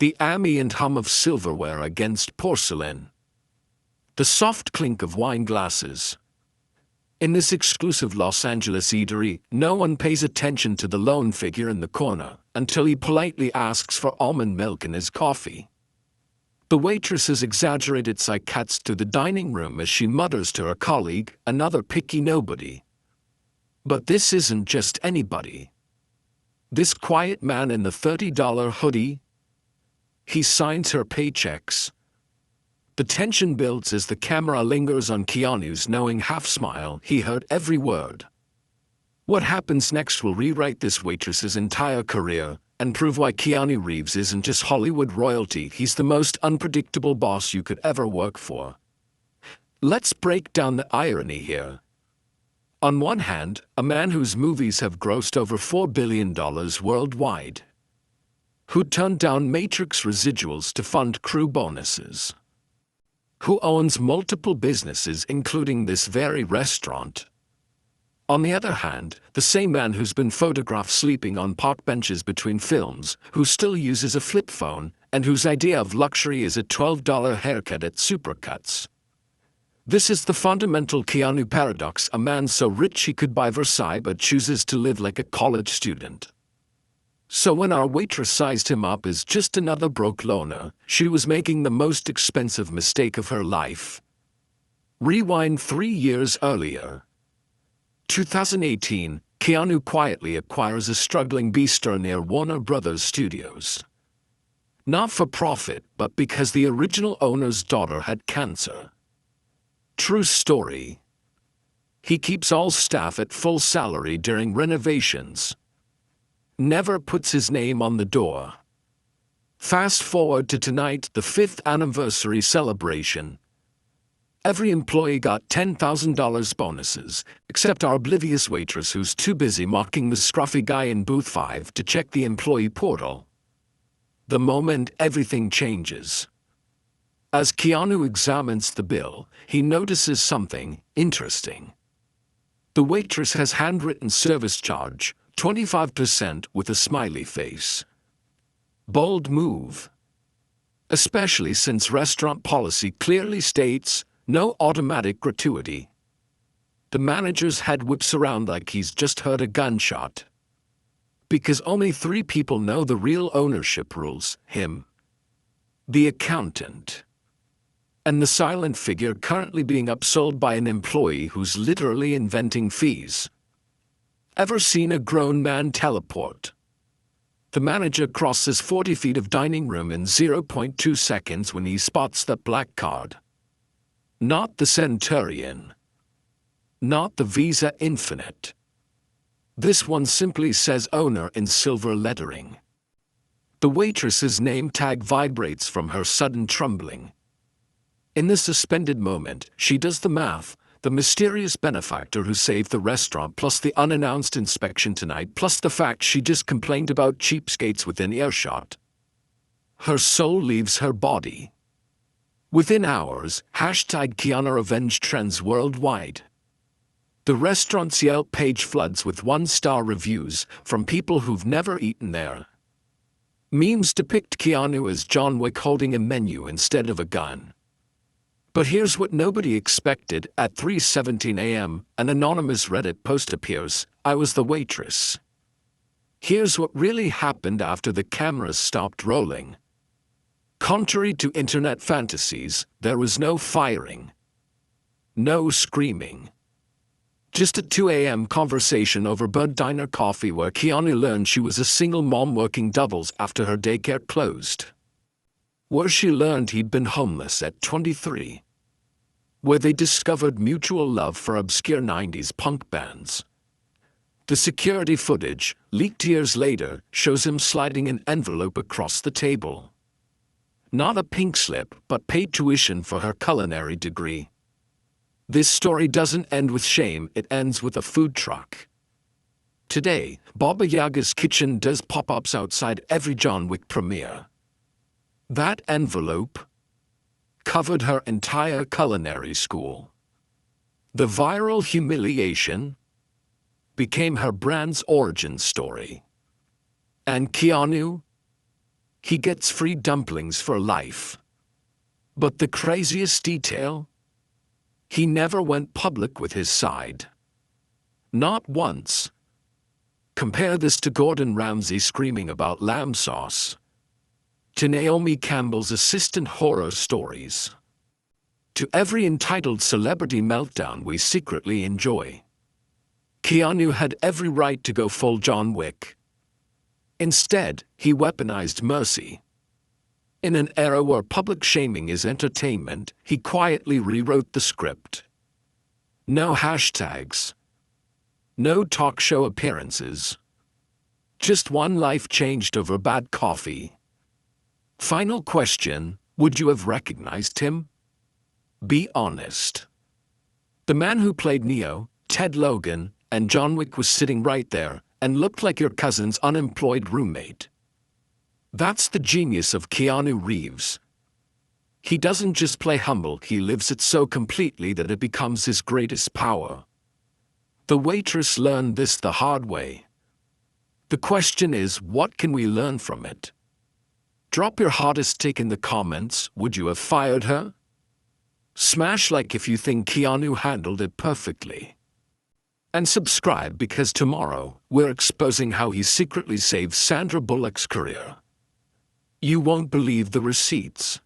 the ambient hum of silverware against porcelain, the soft clink of wine glasses. In this exclusive Los Angeles eatery, no one pays attention to the lone figure in the corner until he politely asks for almond milk in his coffee. The waitress's exaggerated sigh cuts to the dining room as she mutters to her colleague, another picky nobody. But this isn't just anybody. This quiet man in the $30 hoodie, he signs her paychecks. The tension builds as the camera lingers on Keanu's knowing half-smile. He heard every word. What happens next will rewrite this waitress's entire career and prove why Keanu Reeves isn't just Hollywood royalty, he's the most unpredictable boss you could ever work for. Let's break down the irony here. On one hand, a man whose movies have grossed over $4 billion worldwide, who turned down Matrix residuals to fund crew bonuses, who owns multiple businesses including this very restaurant. On the other hand, the same man who's been photographed sleeping on park benches between films, who still uses a flip phone, and whose idea of luxury is a $12 haircut at Supercuts. This is the fundamental Keanu paradox, a man so rich he could buy Versailles but chooses to live like a college student. So when our waitress sized him up as just another broke loner, she was making the most expensive mistake of her life. Rewind 3 years earlier. 2018, Keanu quietly acquires a struggling bistro near Warner Brothers Studios. Not for profit, but because the original owner's daughter had cancer. True story. He keeps all staff at full salary during renovations. Never puts his name on the door. Fast forward to tonight, the 5th anniversary celebration. Every employee got $10,000 bonuses, except our oblivious waitress who's too busy mocking the scruffy guy in booth 5 to check the employee portal. The moment everything changes. As Keanu examines the bill, he notices something interesting. The waitress has handwritten service charge, 25% with a smiley face. Bold move. Especially since restaurant policy clearly states, no automatic gratuity. The manager's head whips around like he's just heard a gunshot. Because only 3 people know the real ownership rules: him, the accountant, and the silent figure currently being upsold by an employee who's literally inventing fees. Ever seen a grown man teleport? The manager crosses 40 feet of dining room in 0.2 seconds when he spots that black card. Not the Centurion. Not the Visa Infinite. This one simply says owner in silver lettering. The waitress's name tag vibrates from her sudden trembling. In this suspended moment, she does the math. The mysterious benefactor who saved the restaurant, plus the unannounced inspection tonight, plus the fact she just complained about cheapskates within earshot. Her soul leaves her body. Within hours, #Keanu Revenge trends worldwide. The restaurant's Yelp page floods with 1-star reviews from people who've never eaten there. Memes depict Keanu as John Wick holding a menu instead of a gun. But here's what nobody expected. At 3:17 a.m., an anonymous Reddit post appears: I was the waitress. Here's what really happened after the cameras stopped rolling. Contrary to internet fantasies, there was no firing. No screaming. Just a 2 a.m. conversation over Bud Diner coffee where Keanu learned she was a single mom working doubles after her daycare closed. Where she learned he'd been homeless at 23. Where they discovered mutual love for obscure 90s punk bands. The security footage, leaked years later, shows him sliding an envelope across the table. Not a pink slip, but paid tuition for her culinary degree. This story doesn't end with shame, it ends with a food truck. Today, Baba Yaga's Kitchen does pop-ups outside every John Wick premiere. That envelope covered her entire culinary school. The viral humiliation became her brand's origin story. And Keanu? He gets free dumplings for life. But the craziest detail? He never went public with his side. Not once. Compare this to Gordon Ramsay screaming about lamb sauce. To Naomi Campbell's assistant horror stories. To every entitled celebrity meltdown we secretly enjoy. Keanu had every right to go full John Wick. Instead, he weaponized mercy. In an era where public shaming is entertainment, he quietly rewrote the script. No hashtags. No talk show appearances. Just one life changed over bad coffee. Final question, would you have recognized him? Be honest. The man who played Neo, Ted Logan, and John Wick was sitting right there and looked like your cousin's unemployed roommate. That's the genius of Keanu Reeves. He doesn't just play humble, he lives it so completely that it becomes his greatest power. The Waitress learned this the hard way. The question is, what can we learn from it? Drop your hottest take in the comments. Would you have fired her? Smash like if you think Keanu handled it perfectly. And subscribe because tomorrow we're exposing how he secretly saved Sandra Bullock's career. You won't believe the receipts.